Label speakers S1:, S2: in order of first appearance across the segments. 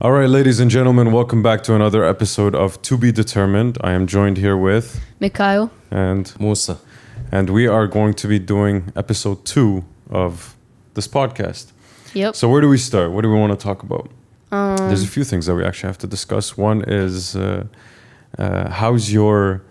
S1: All right, ladies and gentlemen, welcome back to another episode of To Be Determined. I am joined here with
S2: Mikael.
S1: and
S3: Moussa.
S1: and we are going to be doing episode 2 of this podcast.
S2: Yep.
S1: So where do we start? What do we want to talk about? There's a few things that we actually have to discuss. One is how's your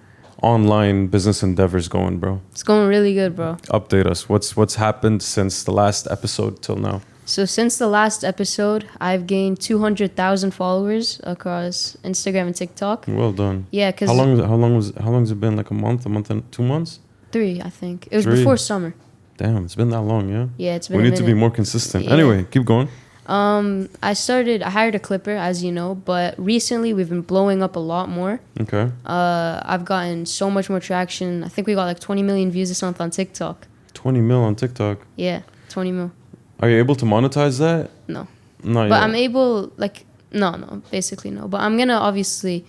S1: online business endeavors going, bro?
S2: It's going really good, bro.
S1: Update us. What's happened since the last episode till now?
S2: So since the last episode, I've gained 200,000 followers across Instagram and TikTok.
S1: Well done.
S2: Yeah, because
S1: How long's it been? Like a month and 2 months?
S2: 3, I think. It was
S1: 3?
S2: before summer.
S1: Damn, it's been that long, yeah?
S2: Yeah, it's been
S1: We
S2: a
S1: need to be
S2: minute.
S1: more consistent.
S2: Yeah.
S1: Anyway, keep going.
S2: I hired a clipper, as you know, but recently we've been blowing up a lot more.
S1: Okay.
S2: I've gotten so much more traction. I think we got like 20 million views this month on TikTok.
S1: 20 mil on TikTok.
S2: Yeah, 20 mil.
S1: Are you able to monetize that?
S2: No.
S1: Not
S2: But
S1: yet.
S2: I'm able, basically no. But I'm going to obviously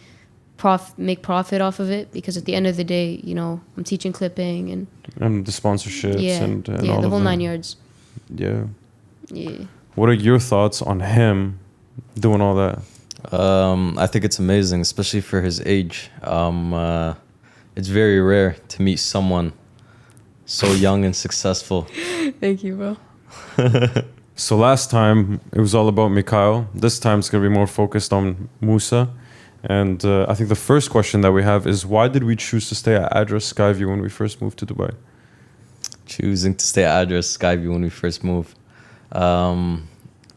S2: make profit off of it because at the end of the day, you know, I'm teaching clipping and
S1: And the sponsorships
S2: yeah,
S1: and
S2: yeah,
S1: all
S2: the
S1: of
S2: whole
S1: that.
S2: 9 yards.
S1: Yeah.
S2: Yeah.
S1: What are your thoughts on him doing all that?
S3: I think it's amazing, especially for his age. It's very rare to meet someone so young and successful.
S2: Thank you, bro.
S1: So last time it was all about Mikael. This time it's going to be more focused on Moussa. And I think the first question that we have is why did we choose to stay at Address Skyview when we first moved to Dubai?
S3: Choosing to stay at Address Skyview when we first moved.
S1: And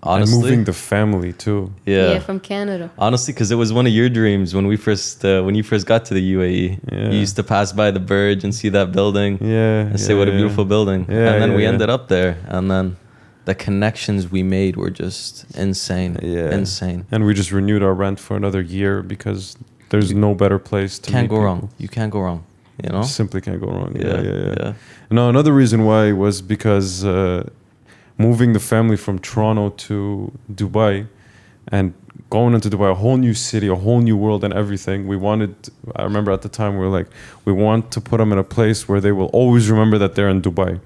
S3: Honestly,
S1: moving the family too.
S2: Yeah,
S3: yeah.
S2: from Canada.
S3: Honestly, because it was one of your dreams when you first got to the UAE.
S1: Yeah.
S3: You used to pass by the Burj and see that building
S1: Yeah.
S3: and say, "What a beautiful building."
S1: Yeah,
S3: and then
S1: yeah,
S3: we
S1: yeah.
S3: ended up there, and then the connections we made were just insane.
S1: Yeah.
S3: Insane.
S1: And we just renewed our rent for another year because there's no better place to
S3: Can't
S1: meet
S3: go
S1: people.
S3: wrong. You can't go wrong. You know.
S1: Simply can't go wrong.
S3: Yeah.
S1: No, another reason why was because moving the family from Toronto to Dubai and going into Dubai, a whole new city, a whole new world and everything. I remember at the time we were like, we want to put them in a place where they will always remember that they're in Dubai.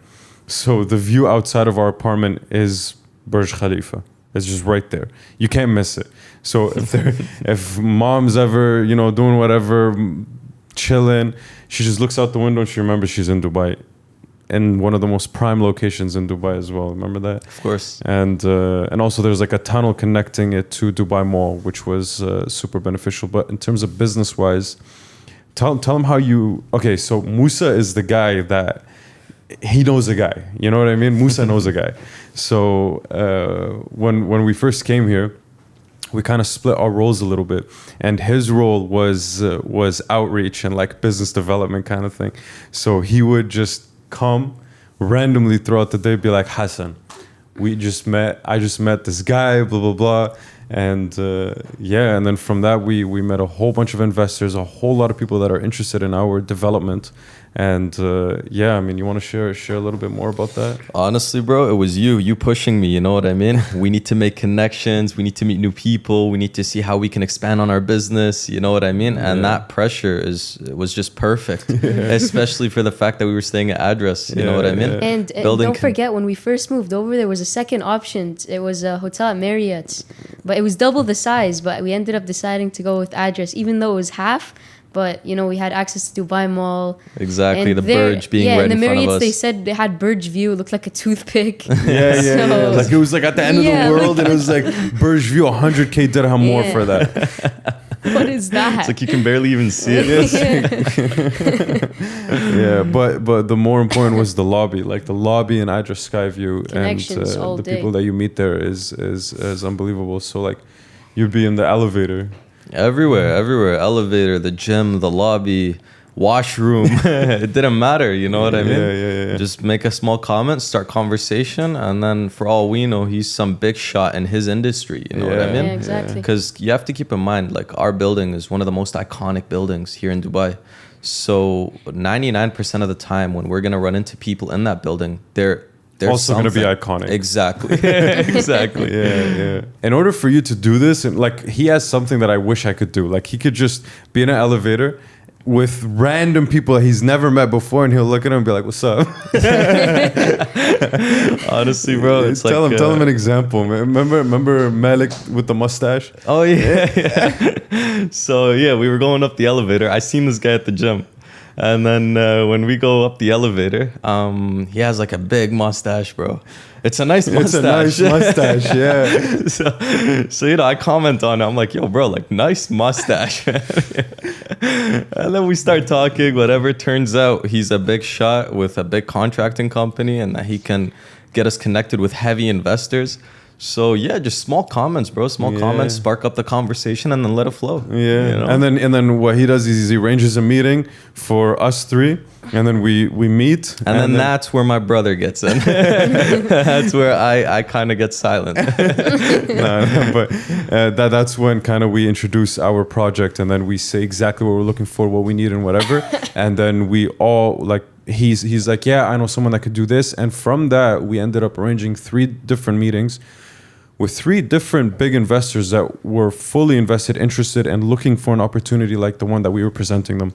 S1: So the view outside of our apartment is Burj Khalifa. It's just right there. You can't miss it. So if mom's ever, doing whatever, chilling, she just looks out the window and she remembers she's in Dubai. In one of the most prime locations in Dubai as well. Remember that?
S3: Of course.
S1: And also there's like a tunnel connecting it to Dubai Mall, which was super beneficial. But in terms of business-wise, tell them how you... Okay, so Moussa is the guy that... He knows a guy. You know what I mean? Moussa knows a guy. So when we first came here, we kind of split our roles a little bit, and his role was outreach and like business development kind of thing. So he would just come randomly throughout the day, be like, Hassan, I just met this guy, blah blah blah, and and then from that we met a whole bunch of investors, a whole lot of people that are interested in our development. And I mean, you want to share a little bit more about that?
S3: Honestly, bro, it was you pushing me. You know what I mean? We need to make connections. We need to meet new people. We need to see how we can expand on our business. You know what I mean? And that pressure was just perfect, especially for the fact that we were staying at Address. You know what I mean?
S2: And don't forget, when we first moved over, there was a second option. It was a hotel at Marriott's, but it was double the size. But we ended up deciding to go with Address, even though it was half. But, we had access to Dubai Mall.
S3: Exactly,
S2: And
S3: the Burj being right
S2: in
S3: in
S2: the
S3: front of
S2: Marriott's,
S3: us.
S2: they said they had Burj View. It looked like a toothpick.
S1: Yeah. Like it was like at the end of the world, and it was like Burj View, 100k dirham more
S2: Yeah.
S1: for that.
S2: What is that?
S3: It's like you can barely even see it.
S1: Yeah, but the more important was the lobby. Like the lobby in Address Skyview,
S2: Connections
S1: and
S2: all
S1: the
S2: day.
S1: people that you meet there is unbelievable. So like, you'd be in the elevator.
S3: Everywhere. Elevator, the gym, the lobby, washroom. It didn't matter, you know what I mean?
S1: Yeah.
S3: Just make a small comment, start conversation, and then for all we know, he's some big shot in his industry, you know what I
S1: Yeah.
S3: mean?
S2: Yeah, exactly.
S3: Because you have to keep in mind, like, our building is one of the most iconic buildings here in Dubai. So 99% of the time when we're going to run into people in that building, they're
S1: Also going to be
S3: something.
S1: iconic.
S3: Exactly. Exactly.
S1: Yeah. In order for you to do this, and like he has something that I wish I could do. Like he could just be in an elevator, with random people that he's never met before, and he'll look at him and be like, "What's up?"
S3: Honestly, bro, it's
S1: tell
S3: like
S1: him an example. Man. Remember Malik with the mustache?
S3: Oh yeah. So yeah, we were going up the elevator. I seen this guy at the gym, and then when we go up the elevator, he has like a big mustache, bro. It's a nice mustache.
S1: It's a nice mustache, yeah.
S3: So you know, I comment on it. I'm like, yo, bro, like nice mustache. And then we start talking. Whatever. Turns out he's a big shot with a big contracting company, and that he can get us connected with heavy investors. So yeah, just small comments, bro. Small comments spark up the conversation, and then let it flow.
S1: Yeah,
S3: you know?
S1: and then what he does is he arranges a meeting for us three, and then we meet,
S3: and then that's where my brother gets in. That's where I kind of get silent.
S1: But that's when kind of we introduce our project, and then we say exactly what we're looking for, what we need, and whatever, and then we all like. He's like, yeah, I know someone that could do this, and from that we ended up arranging 3 different meetings with 3 different big investors that were fully invested, interested, and looking for an opportunity like the one that we were presenting them.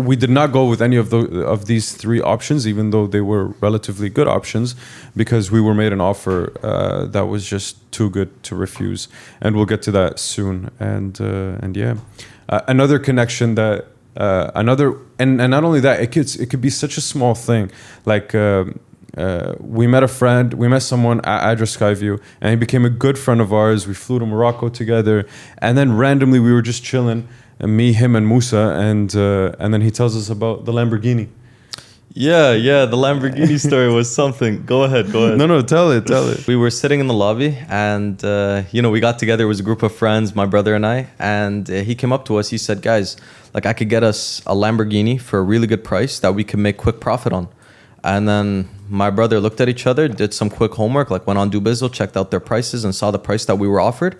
S1: We did not go with any of these 3 options, even though they were relatively good options, because we were made an offer that was just too good to refuse, and we'll get to that soon. Another connection that. And not only that, it could be such a small thing. Like we met someone at Address Skyview, and he became a good friend of ours. We flew to Morocco together, and then randomly we were just chilling, me, him, and Moussa, and then he tells us about the Lamborghini.
S3: Yeah, the Lamborghini story was something. Go ahead.
S1: No, tell it.
S3: We were sitting in the lobby, and we got together. It was a group of friends, my brother and I, and he came up to us. He said, guys, like I could get us a Lamborghini for a really good price that we could make quick profit on. And then my brother looked at each other, did some quick homework, like went on Dubizzle, checked out their prices, and saw the price that we were offered.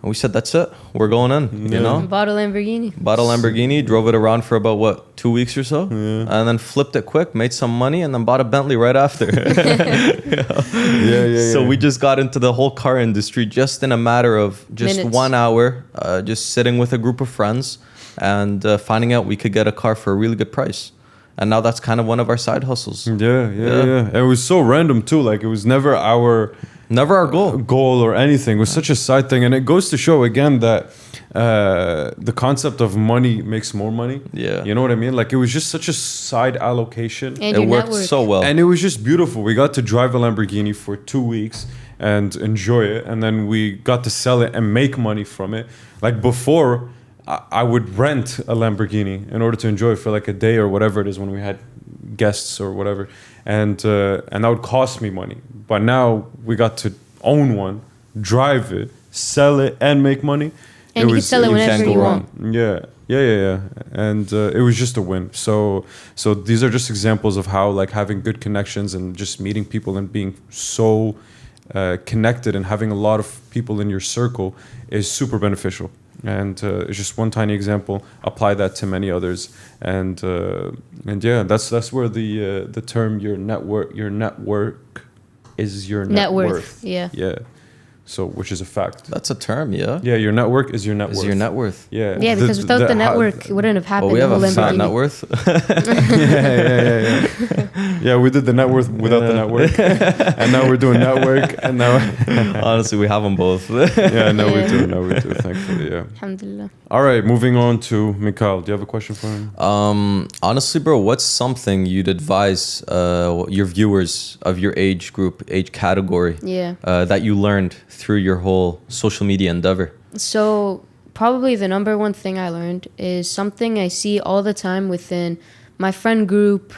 S3: And we said, that's it. We're going in, you know?
S2: Bought a Lamborghini.
S3: Drove it around for about, 2 weeks or so.
S1: Yeah.
S3: And then flipped it quick, made some money, and then bought a Bentley right after. So we just got into the whole car industry just in a matter of just
S2: minutes.
S3: 1 hour, just sitting with a group of friends and finding out we could get a car for a really good price. And now that's kind of one of our side hustles.
S1: Yeah. And it was so random too. Like it was never our goal or anything. It was such a side thing, and it goes to show again that the concept of money makes more money.
S3: Yeah,
S1: you know what I mean. Like it was just such a side allocation.
S2: And
S3: it worked so well,
S1: and it was just beautiful. We got to drive a Lamborghini for 2 weeks and enjoy it, and then we got to sell it and make money from it. Like before, I would rent a Lamborghini in order to enjoy it for like a day or whatever it is when we had guests or whatever, and that would cost me money. But now we got to own one, drive it, sell it, and make money.
S2: And you can sell it whenever you want.
S1: Yeah. And it was just a win. So these are just examples of how like having good connections and just meeting people and being so connected and having a lot of people in your circle is super beneficial. And it's just one tiny example. Apply that to many others, and yeah, that's where the term your network is your net worth. Yeah. So, which is a fact.
S3: That's a term, yeah.
S1: Yeah, your network is your net worth.
S3: Is your net worth.
S1: Yeah.
S2: Yeah, because without the network, it wouldn't have happened.
S3: Well, we have
S2: the
S3: a
S2: whole
S3: fat
S2: Lamborghini.
S3: net worth.
S1: Yeah. Yeah, we did the net worth without the network, and now we're doing network, and now.
S3: Honestly, we have them both.
S1: We do. Thankfully, yeah.
S2: Alhamdulillah.
S1: All right, moving on to Mikael. Do you have a question for him?
S3: Honestly, bro, what's something you'd advise your viewers of your age group, age category, that you learned through your whole social media endeavor?
S2: So probably the number one thing I learned is something I see all the time within my friend group,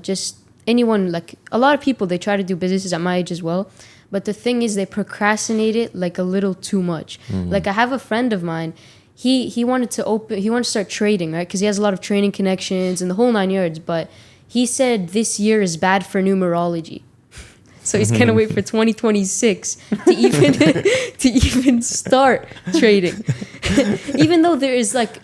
S2: just anyone, like a lot of people, they try to do businesses at my age as well. But the thing is they procrastinate it like a little too much. Like I have a friend of mine, he wanted to start trading, right? Because he has a lot of training connections and the whole 9 yards. But he said this year is bad for numerology. So he's gonna wait for 2026 to even start trading. Even though there is like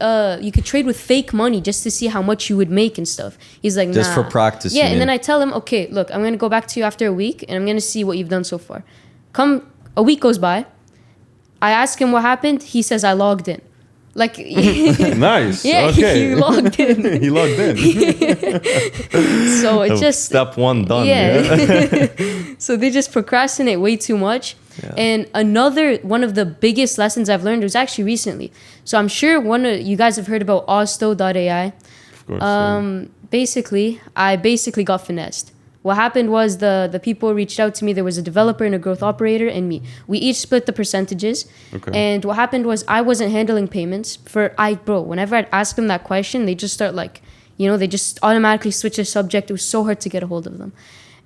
S2: you could trade with fake money just to see how much you would make and stuff. He's like,
S3: just for practice.
S2: Yeah, and then I tell him, okay, look, I'm gonna go back to you after a week and I'm gonna see what you've done so far. A week goes by. I ask him what happened. He says I logged in. Like,
S1: Nice.
S2: yeah,
S1: Okay.
S2: he logged in.
S1: He logged in.
S2: So it just
S3: Step one done.
S2: yeah. So they just procrastinate way too much.
S3: Yeah.
S2: And another one of the biggest lessons I've learned was actually recently. So I'm sure one of you guys have heard about Osto.ai.
S1: Of course.
S2: Basically, I got finessed. What happened was the people reached out to me. There was a developer and a growth operator and me. We each split the percentages.
S1: Okay.
S2: And what happened was I wasn't handling payments whenever I'd ask them that question, they just start like, they just automatically switch the subject. It was so hard to get a hold of them.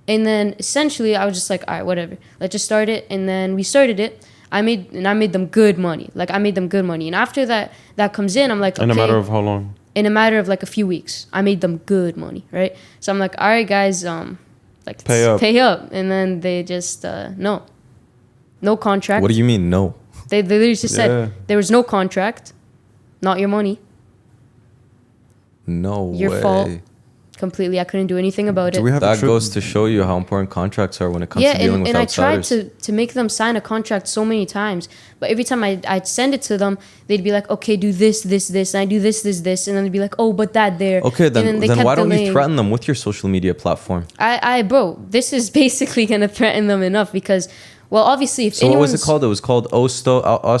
S2: And then essentially I was just like, all right, whatever. Let's just start it. And then we started it. I made them good money. And after that comes in, I'm like, okay.
S1: In a matter of how long?
S2: In a matter of like a few weeks, I made them good money, right? So I'm like, all right, guys, pay up. And then they just, no contract.
S3: What do you mean, no?
S2: They literally just said, there was no contract, not your money.
S3: No
S2: Your
S3: way.
S2: fault. Completely, I couldn't do anything about it.
S3: That goes to show you how important contracts are when it comes to dealing with outsiders.
S2: I tried to make them sign a contract so many times, but every time I'd send it to them, they'd be like, okay, do this, and I do this, and then they'd be like, oh, but that there.
S3: Okay, then
S2: kept
S3: why don't
S2: delaying.
S3: you threaten them with your social media platform?
S2: Bro, this is basically gonna threaten them enough because, well, obviously, if
S3: so what was it called? It was called Osto.ai.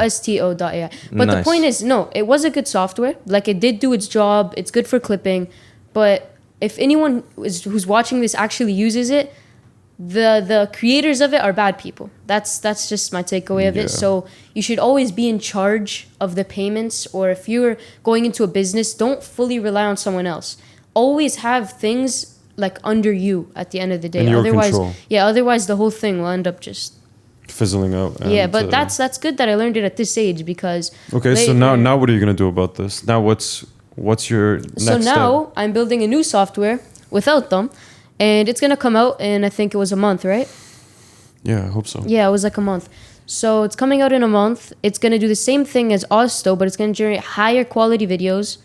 S2: Osto.ai. But the point is, no, it was a good software. Like, it did do its job. It's good for clipping. But if anyone who's watching this actually uses it, the creators of it are bad people. That's just my takeaway of it. So you should always be in charge of the payments, or if you're going into a business, don't fully rely on someone else. Always have things like under you at the end of the day.
S1: In your
S2: otherwise,
S1: control.
S2: Otherwise the whole thing will end up just
S1: fizzling out.
S2: And but that's good that I learned it at this age because.
S1: Okay, so now what are you gonna do about this? Now what's your next
S2: So now
S1: step?
S2: I'm building a new software without them, and it's gonna come out in I think it was a month, right?
S1: Yeah, I hope so.
S2: Yeah, it was like a month. So it's coming out in a month. It's gonna do the same thing as Osto, but it's gonna generate higher quality videos.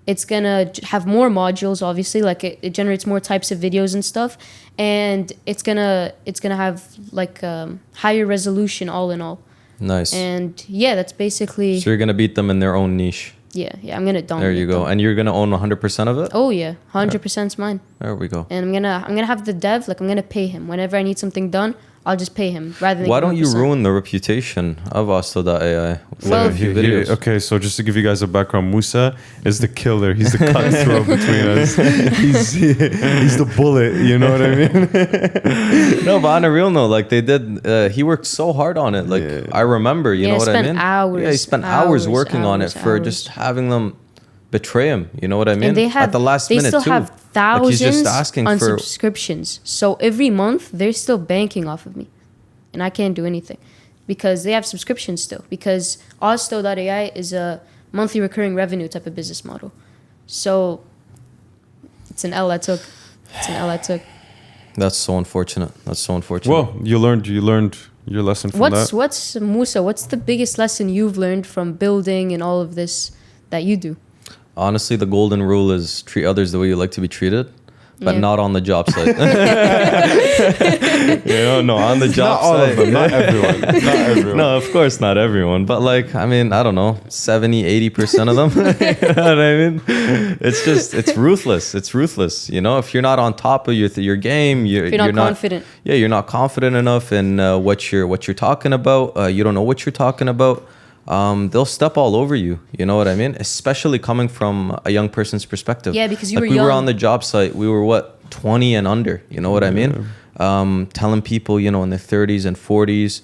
S2: It's gonna have more modules, obviously, like it generates more types of videos and stuff, and it's gonna have like higher resolution all in all.
S3: Nice.
S2: And yeah, that's basically.
S3: So you're gonna beat them in their own niche.
S2: Yeah, I'm gonna dominate.
S3: There you go,
S2: them.
S3: and you're gonna own 100% of it.
S2: Oh yeah, 100%'s mine.
S3: There we go.
S2: And I'm gonna have the dev, like I'm gonna pay him whenever I need something done. I'll just pay him rather than.
S3: Why don't you ruin the reputation of Osto.ai with
S2: Well,
S3: a few videos?
S1: Okay, so just to give you guys a background, Moussa is the killer. He's the cutthroat between us. He's the bullet. You know what I mean?
S3: No, but on a real note, like they did, he worked so hard on it. Like I remember, you know what I mean?
S2: Hours,
S3: he spent hours working on it for just having them betray him. You know what I mean?
S2: And they have,
S3: at the last
S2: they
S3: minute
S2: still
S3: too.
S2: have thousands
S3: like he's just asking
S2: on
S3: for
S2: subscriptions. So every month they're still banking off of me, and I can't do anything because they have subscriptions still. Because Osto.ai is a monthly recurring revenue type of business model. So it's an L I took.
S3: That's so unfortunate.
S1: Well, you learned your lesson from that.
S2: What's Moussa? What's the biggest lesson you've learned from building and all of this that you do?
S3: Honestly, the golden rule is treat others the way you like to be treated, but not on the job site. No, on the job
S1: Not all
S3: site.
S1: of them, not everyone. Not everyone.
S3: No, of course not everyone, but like, I mean, I don't know, 70-80% of them. You know what I mean? It's ruthless. It's ruthless. You know, if you're not on top of your game, you're
S2: not confident.
S3: Yeah, you're not confident enough in what you're talking about. You don't know what you're talking about. They'll step all over you. You know what I mean? Especially coming from a young person's perspective.
S2: Yeah, because
S3: we were on the job site. We were 20 and under. You know what I mean? Telling people, in their 30s and 40s,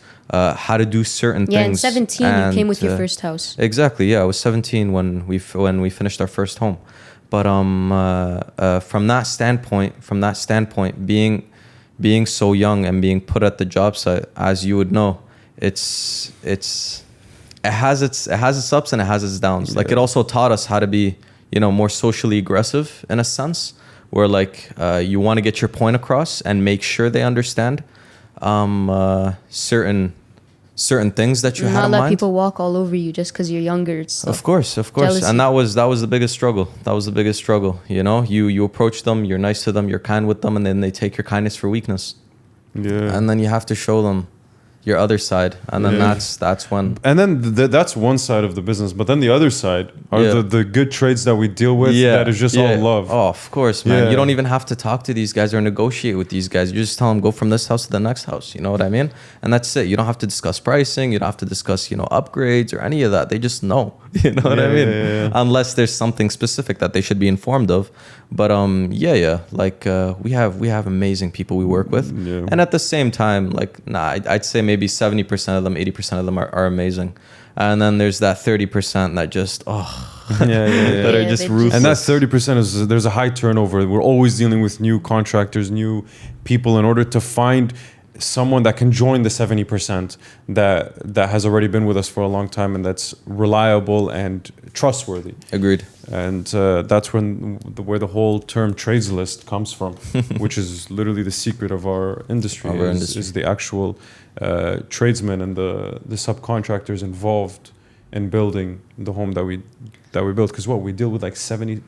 S3: how to do certain things.
S2: Yeah, and 17 you came with your first house.
S3: Exactly. Yeah, I was 17 when we finished our first home. But from that standpoint, being so young and being put at the job site, as you would know, it has its ups and it has its downs. Yeah. Like it also taught us how to be, more socially aggressive in a sense, where like you want to get your point across and make sure they understand certain things that you had in mind.
S2: Not let people walk all over you just because you're younger.
S3: Of course.
S2: Jealousy.
S3: And that was the biggest struggle. You approach them, you're nice to them, you're kind with them, and then they take your kindness for weakness.
S1: Yeah.
S3: And then you have to show them your other side, and then
S1: Yeah.
S3: that's when.
S1: And then that's one side of the business, but then the other side are
S3: Yeah.
S1: the good trades that we deal with that is just all love.
S3: Oh, of course, man.
S1: Yeah.
S3: You don't even have to talk to these guys or negotiate with these guys. You just tell them go from this house to the next house. You know what I mean? And that's it. You don't have to discuss pricing. You don't have to discuss, upgrades or any of that. They just know. You know what I mean?
S1: Yeah.
S3: Unless there's something specific that they should be informed of. But like we have amazing people we work with,
S1: Yeah.
S3: and at the same time, I'd say maybe 70% of them, 80% of them are amazing, and then there's that 30% that just
S1: Yeah, yeah, yeah.
S3: that are
S2: Yeah,
S3: just
S2: they
S3: ruthless.
S1: And that 30% is there's a high turnover. We're always dealing with new contractors, new people in order to find someone that can join the 70% that has already been with us for a long time and that's reliable and trustworthy.
S3: Agreed.
S1: And that's where the whole term trades list comes from, which is literally the secret of our industry. Is the actual tradesmen and the subcontractors involved in building the home that we built. Because we deal with like 70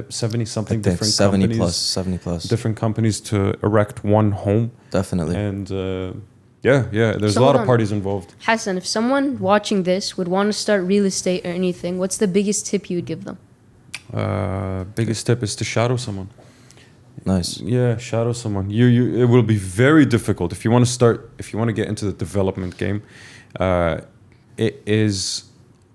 S1: something different
S3: 70 plus
S1: different companies to erect one home.
S3: Definitely.
S1: And there's
S2: So
S1: a lot
S2: hold
S1: of
S2: on.
S1: parties involved.
S2: Hassan, if someone watching this would want to start real estate or anything, what's the biggest tip you would give them?
S1: Biggest tip is to shadow someone.
S3: Nice.
S1: Yeah, shadow someone. It will be very difficult if you want to get into the development game. It is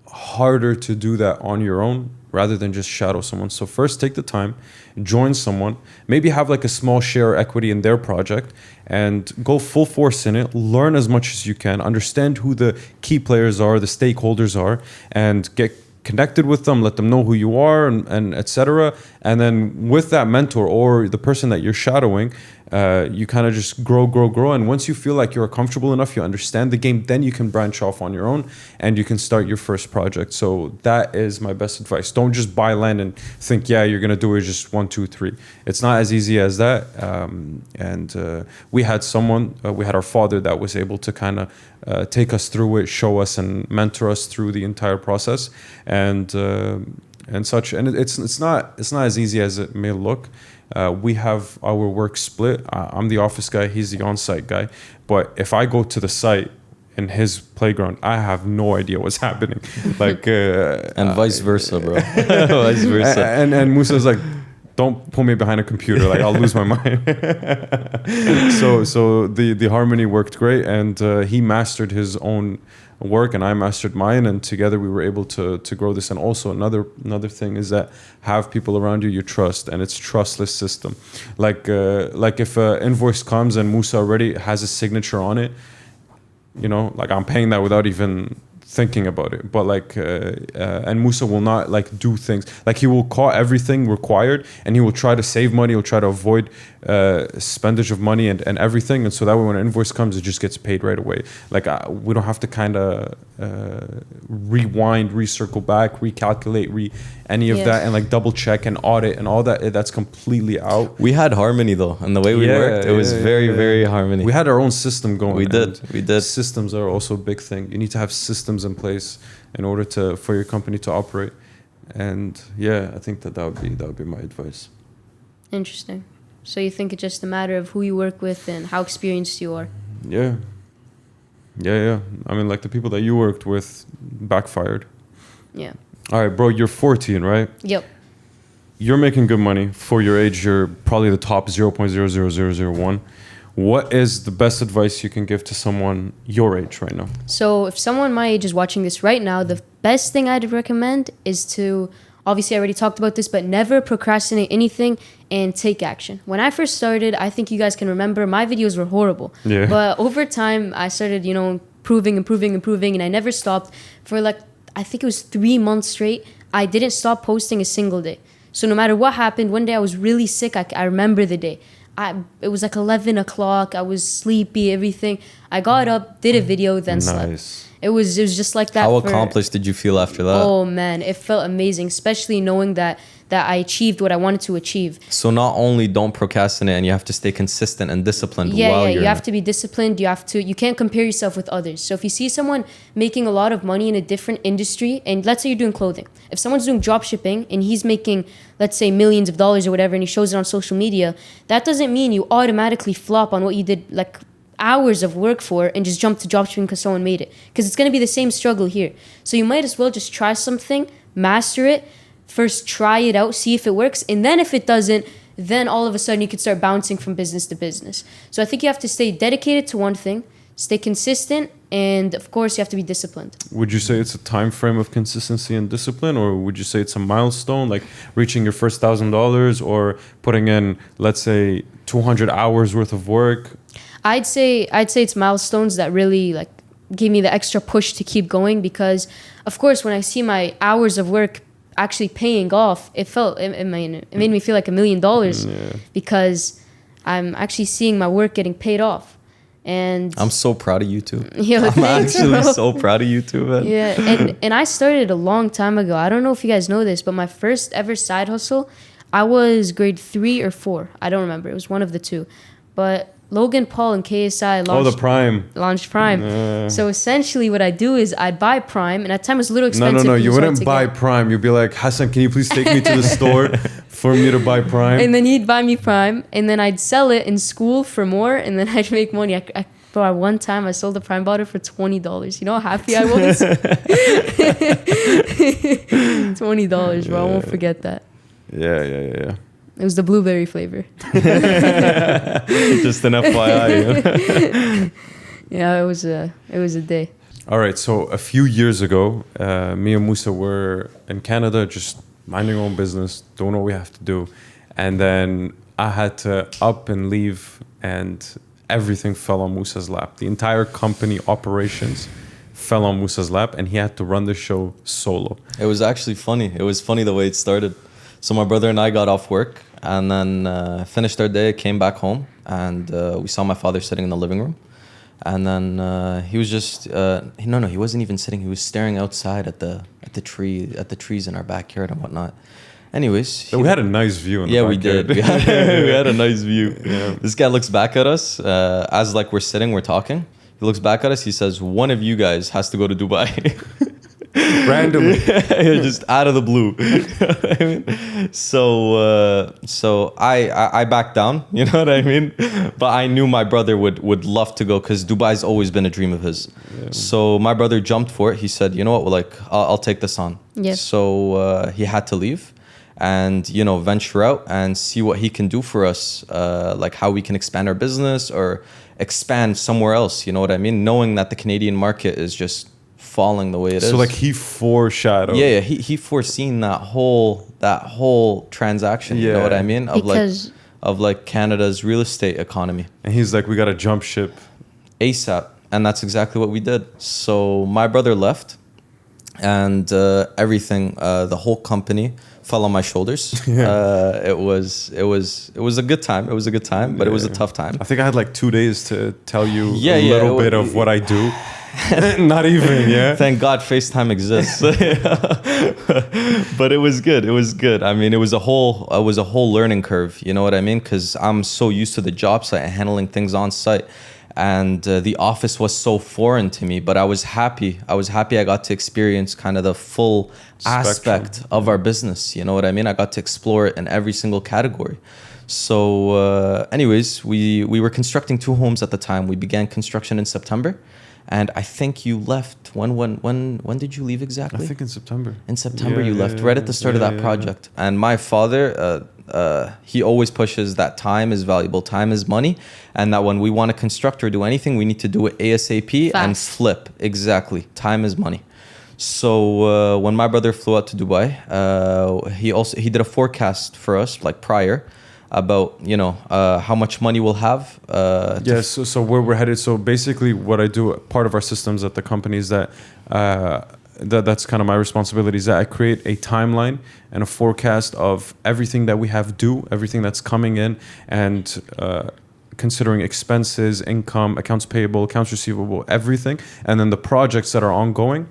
S1: harder to do that on your own rather than just shadow someone. So first take the time, join someone, maybe have like a small share or equity in their project and go full force in it, learn as much as you can, understand who the key players are, the stakeholders are, and get connected with them, let them know who you are and etc. And then with that mentor or the person that you're shadowing, you kind of just grow. And once you feel like you're comfortable enough, you understand the game, then you can branch off on your own and you can start your first project. So that is my best advice. Don't just buy land and think, you're going to do it just 1, 2, 3. It's not as easy as that. We had we had our father that was able to kind of take us through it, show us and mentor us through the entire process and such. And it's not as easy as it may look. We have our work split. I'm the office guy, he's the on-site guy. But if I go to the site in his playground, I have no idea what's happening. Like
S3: And vice versa, bro. Vice versa.
S1: And Moussa's like, don't put me behind a computer, like I'll lose my mind. So the harmony worked great, and he mastered his own work and I mastered mine, and together we were able to grow this. And also another thing is that have people around you trust, and it's trustless system. Like if an invoice comes and Moussa already has a signature on it, like I'm paying that without even thinking about it. But and Moussa will not do things like he will call everything required, and he will try to save money, he'll try to avoid spendage of money and everything, and so that way when an invoice comes it just gets paid right away. We don't have to kind of rewind, recircle back, recalculate any of that, and double check and audit and all that. That's completely out.
S3: We had harmony though, and the way we worked, it was very harmony.
S1: We had our own system going.
S3: We did.
S1: Systems are also a big thing. You need to have systems in place in order for your company to operate. And I think that would be my advice.
S2: Interesting. So you think it's just a matter of who you work with and how experienced you are?
S1: Yeah. I mean, the people that you worked with backfired.
S2: Yeah.
S1: All right, bro, you're 14, right?
S2: Yep.
S1: You're making good money. For your age, you're probably the top 0.00001. What is the best advice you can give to someone your age right now?
S2: So if someone my age is watching this right now, the best thing I'd recommend is to, obviously I already talked about this, but never procrastinate anything and take action. When I first started, I think you guys can remember, my videos were horrible.
S1: Yeah.
S2: But over time, I started, improving, and I never stopped. For I think it was 3 months straight, I didn't stop posting a single day. So no matter what happened, one day I was really sick. I remember the day. It was 11 o'clock. I was sleepy, everything. I got up, did a video, then slept. It was just like that.
S3: How accomplished did you feel after that?
S2: Oh man, it felt amazing, especially knowing that I achieved what I wanted to achieve.
S3: So not only don't procrastinate, and you have to stay consistent and disciplined while you're
S2: you have to be disciplined. You can't compare yourself with others. So if you see someone making a lot of money in a different industry, and let's say you're doing clothing, if someone's doing drop shipping and he's making, let's say, millions of dollars or whatever, and he shows it on social media, that doesn't mean you automatically flop on what you did hours of work for and just jump to dropshipping because someone made it. Because it's going to be the same struggle here. So you might as well just try something, master it, first try it out, see if it works. And then if it doesn't, then all of a sudden you could start bouncing from business to business. So I think you have to stay dedicated to one thing, stay consistent, and of course you have to be disciplined.
S1: Would you say it's a time frame of consistency and discipline, or would you say it's a milestone, like reaching your first $1,000 or putting in, let's say, 200 hours worth of work?
S2: I'd say it's milestones that really like give me the extra push to keep going, because of course when I see my hours of work actually paying off, it made me feel like $1 million, because I'm actually seeing my work getting paid off. And
S3: I'm so proud of you too.
S2: Yo,
S3: I'm
S2: thanks,
S3: actually
S2: bro.
S3: so proud of you too, man.
S2: Yeah, and I started a long time ago. I don't know if you guys know this, but my first ever side hustle, I was grade 3 or 4. I don't remember. It was one of the two. But Logan Paul and KSI
S1: The Prime.
S2: launched Prime. So essentially what I do is I'd buy Prime, and at the time it was a little expensive.
S1: No,
S2: because
S1: you
S2: it was hard
S1: wouldn't
S2: to
S1: buy
S2: get.
S1: Prime. You'd be like, Hassan, can you please take me to the store for me to buy Prime?
S2: And then he'd buy me Prime, and then I'd sell it in school for more, and then I'd make money. Bro, one time I sold a Prime bottle for $20. You know how happy I was? $20, bro. I won't forget that.
S1: Yeah.
S2: It was the blueberry flavor.
S3: Just an FYI.
S2: Yeah, it was a day.
S1: All right, so a few years ago, me and Moussa were in Canada just minding our own business, doing what we have to do. And then I had to up and leave, and everything fell on Moussa's lap. The entire company operations fell on Moussa's lap, and he had to run the show solo.
S3: It was actually funny. It was funny the way it started. So my brother and I got off work and then finished our day, came back home, and we saw my father sitting in the living room. And then he was just he wasn't even sitting. He was staring outside at the trees in our backyard and whatnot. Anyways,
S1: We had a nice view in the
S3: we
S1: backyard.
S3: did. We had a nice view. Yeah. This guy looks back at us as like we're sitting, we're talking. He looks back at us. He says, "One of you guys has to go to Dubai."
S1: Randomly.
S3: Just out of the blue. I mean, so I backed down, you know what I mean? But I knew my brother would love to go, because Dubai's always been a dream of his. Yeah. So my brother jumped for it. He said, you know what, well, like I'll take this on.
S2: Yeah.
S3: So he had to leave and, you know, venture out and see what he can do for us, like how we can expand our business or expand somewhere else, you know what I mean? Knowing that the Canadian market is just falling the way it is.
S1: So like he foreshadowed.
S3: Yeah, he foreseen that whole transaction. You know what I mean? Of like Canada's real estate economy.
S1: And he's like, we got to jump ship
S3: ASAP, and that's exactly what we did. So my brother left, and everything, the whole company fell on my shoulders. It was a good time. It was a good time, but it was a tough time.
S1: I think I had like 2 days to tell you
S3: Yeah,
S1: a
S3: yeah,
S1: little bit of what I do. Not even, yeah.
S3: Thank God FaceTime exists. But it was good. It was good. I mean, it was a whole learning curve. You know what I mean? Because I'm so used to the job site and handling things on site. And the office was so foreign to me, but I was happy. I got to experience kind of the full aspect of our business. You know what I mean? I got to explore it in every single category. So anyways, we were constructing 2 homes at the time. We began construction in September. And I think you left, when did you leave exactly?
S1: I think in September.
S3: In September you left, right at the start of that project. And my father, he always pushes that time is valuable, time is money, and that when we want to construct or do anything, we need to do it ASAP and flip. Exactly, time is money. So when my brother flew out to Dubai, he did a forecast for us, like prior, about, you know, how much money we'll have.
S1: So where we're headed. So basically what I do, part of our systems at the company is that that's kind of my responsibility, is that I create a timeline and a forecast of everything that we have due, everything that's coming in, and considering expenses, income, accounts payable, accounts receivable, everything, and then the projects that are ongoing.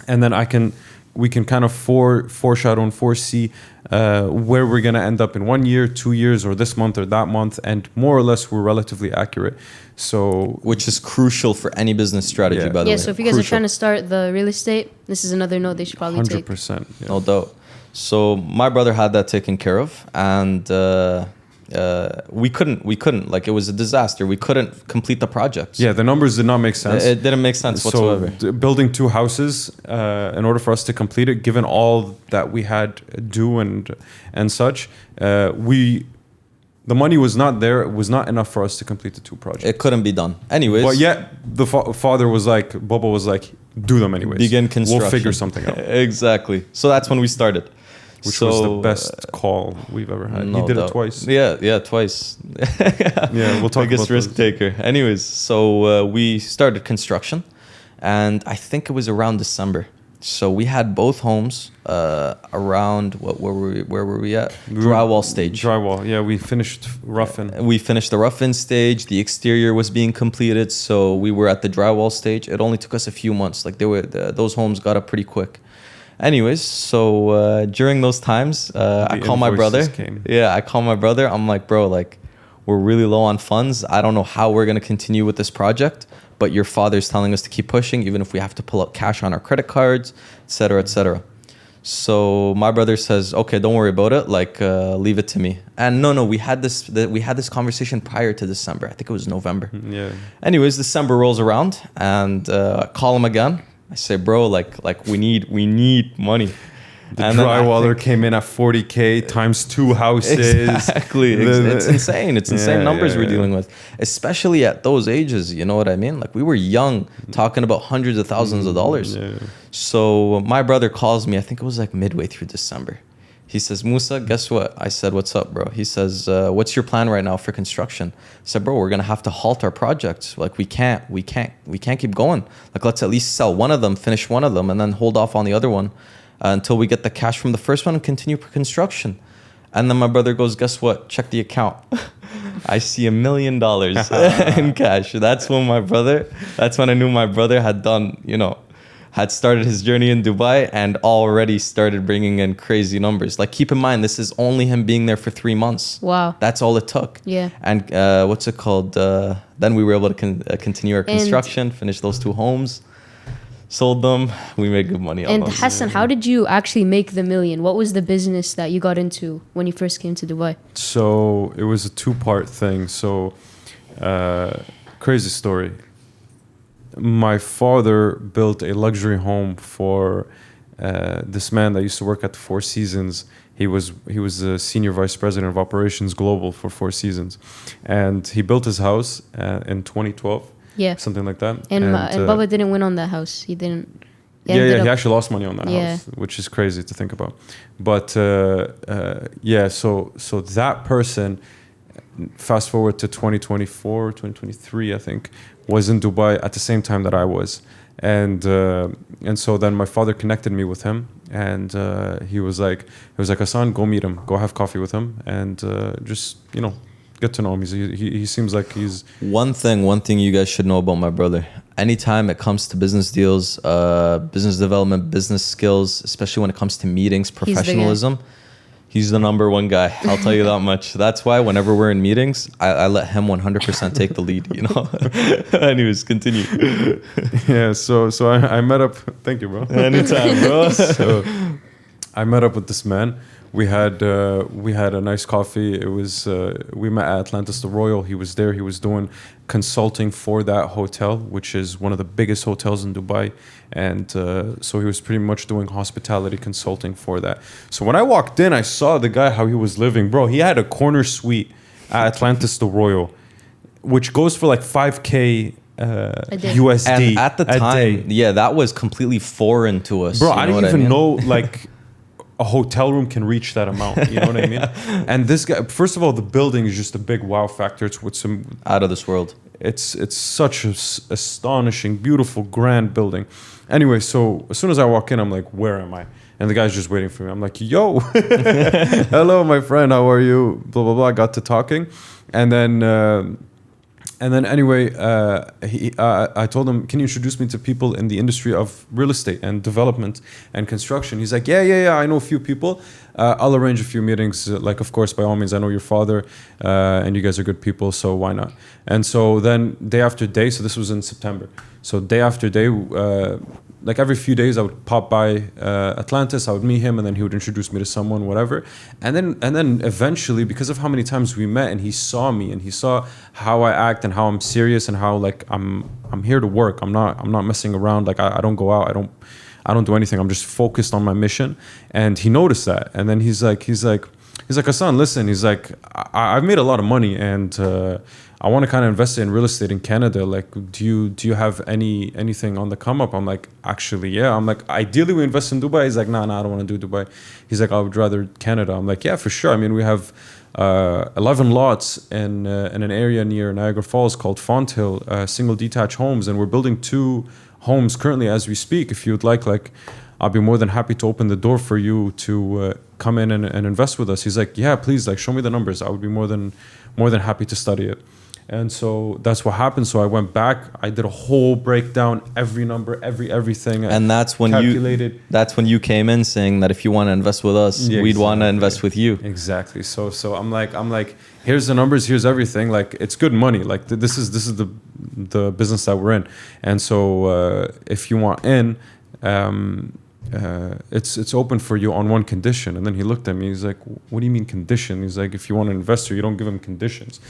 S1: And then we can kind of foreshadow and foresee where we're going to end up in 1 year, 2 years, or this month or that month. And more or less, we're relatively accurate. So,
S3: which is crucial for any business strategy, by the way.
S2: Yeah, so if you guys are trying to start the real estate, this is another note they should probably
S1: 100%,
S2: take.
S1: 100%.
S3: No doubt. So my brother had that taken care of. And we couldn't, like, it was a disaster. We couldn't complete the project.
S1: Yeah, the numbers did not make sense.
S3: It didn't make sense whatsoever.
S1: So building 2 houses, in order for us to complete it, given all that we had due and such, the money was not there. It was not enough for us to complete the 2 projects.
S3: It couldn't be done. Anyways.
S1: But yet the father was like, Bobo was like, do them anyways.
S3: Begin construction.
S1: We'll figure something out.
S3: Exactly. So that's when we started.
S1: Which was the best call we've ever had.
S3: No
S1: He did
S3: doubt.
S1: it twice.
S3: Yeah, twice.
S1: Yeah, we'll talk
S3: Biggest
S1: about
S3: risk
S1: those.
S3: taker. Anyways, so we started construction, and I think it was around December. So we had both homes around where were we at? Drywall stage.
S1: Drywall. Yeah, we finished rough-in.
S3: We finished the rough-in stage. The exterior was being completed, so we were at the drywall stage. It only took us a few months. Like those homes got up pretty quick. Anyways, so during those times, I call my brother. Yeah, I call my brother. I'm like, bro, like, we're really low on funds. I don't know how we're gonna continue with this project, but your father's telling us to keep pushing, even if we have to pull out cash on our credit cards, et cetera, et cetera. So my brother says, okay, don't worry about it. Like, leave it to me. And no, we had this conversation prior to December. I think it was November.
S1: Yeah.
S3: Anyways, December rolls around, and I call him again. I say, bro, like we need money.
S1: The
S3: And then I
S1: drywaller
S3: think-
S1: came in at 40K times 2 houses.
S3: Exactly. It's insane. It's insane numbers we're dealing with, especially at those ages. You know what I mean? Like, we were young, talking about hundreds of thousands of dollars.
S1: Yeah.
S3: So my brother calls me. I think it was like midway through December. He says, Moussa, guess what? I said, what's up, bro? He says, what's your plan right now for construction? I said, bro, we're gonna have to halt our project. Like, we can't keep going. Like, let's at least sell one of them, finish one of them, and then hold off on the other one until we get the cash from the first one and continue construction. And then my brother goes, guess what? Check the account. I see $1 million in cash. That's when I knew my brother had done, had started his journey in Dubai and already started bringing in crazy numbers. Like, keep in mind, this is only him being there for 3 months.
S2: Wow.
S3: That's all it took.
S2: Yeah.
S3: And what's it called? Then we were able to continue our construction, finish those 2 homes, sold them. We made good money on
S2: And
S3: those.
S2: Hassan, how did you actually make the million? What was the business that you got into when you first came to Dubai?
S1: So it was a 2-part thing. So crazy story. My father built a luxury home for this man that used to work at the Four Seasons. He was the senior vice president of operations global for Four Seasons, and he built his house in 2012.
S2: Yeah.
S1: Something like that.
S2: And Baba didn't win on that house. He didn't. He
S1: He actually lost money on that house, which is crazy to think about. But so that person, fast forward to 2024, 2023, I think, was in Dubai at the same time that I was. And so then my father connected me with him, and he was like, Hassan, go meet him, go have coffee with him, and just get to know him. He seems like he's
S3: one thing you guys should know about my brother. Anytime it comes to business deals, business development, business skills, especially when it comes to meetings, professionalism, he's the number one guy. I'll tell you that much. That's why whenever we're in meetings, I let him 100% take the lead, Anyways, continue.
S1: Yeah, so I met up. Thank you, bro.
S3: Anytime, bro.
S1: So I met up with this man. We had a nice coffee. It was we met at Atlantis the Royal. He was there. He was doing consulting for that hotel, which is one of the biggest hotels in Dubai, and so he was pretty much doing hospitality consulting for that. So when I walked in, I saw the guy how he was living, bro. He had a corner suite at Atlantis the Royal, which goes for like 5K USD.
S3: And at the time, that was completely foreign to us.
S1: Bro, I didn't even know like a hotel room can reach that amount. You know what I mean? And this guy, first of all, the building is just a big wow factor. It's with some
S3: out of this world.
S1: It's such an astonishing, beautiful, grand building. Anyway, so as soon as I walk in, I'm like, where am I? And the guy's just waiting for me. I'm like, yo, hello, my friend, how are you? Blah, blah, blah. Got to talking. And then anyway, I told him, can you introduce me to people in the industry of real estate and development and construction? He's like, yeah, I know a few people. I'll arrange a few meetings. Like, of course, by all means, I know your father and you guys are good people, so why not? And so then day after day, so this was in September. So day after day, like every few days I would pop by Atlantis. I would meet him, and then he would introduce me to someone, whatever. And then eventually, because of how many times we met, and he saw me, and he saw how I act and how I'm serious and how like I'm here to work. I'm not messing around. Like I don't go out. I don't do anything. I'm just focused on my mission. And he noticed that. And then he's like, Hassan, listen. He's like, I've made a lot of money, and I want to kind of invest in real estate in Canada. Like, do you have anything on the come up? I'm like, actually, yeah. I'm like, ideally we invest in Dubai. He's like, nah, I don't want to do Dubai. He's like, I would rather Canada. I'm like, yeah, for sure. I mean, we have 11 lots in an area near Niagara Falls called Font Hill, single detached homes, and we're building 2 homes currently as we speak. If you'd like I'll be more than happy to open the door for you to come in and invest with us. He's like, yeah, please, like, show me the numbers. I would be more than happy to study it. And so that's what happened. So I went back, I did a whole breakdown, every number, everything.
S3: And that's when you came in saying that if you want to invest with us, we'd want to invest with you.
S1: Exactly. So I'm like, here's the numbers, here's everything. Like, it's good money. Like, this is the business that we're in. And so if you want in, it's open for you on one condition. And then he looked at me, he's like, what do you mean condition? He's like, if you want an investor, you don't give him conditions.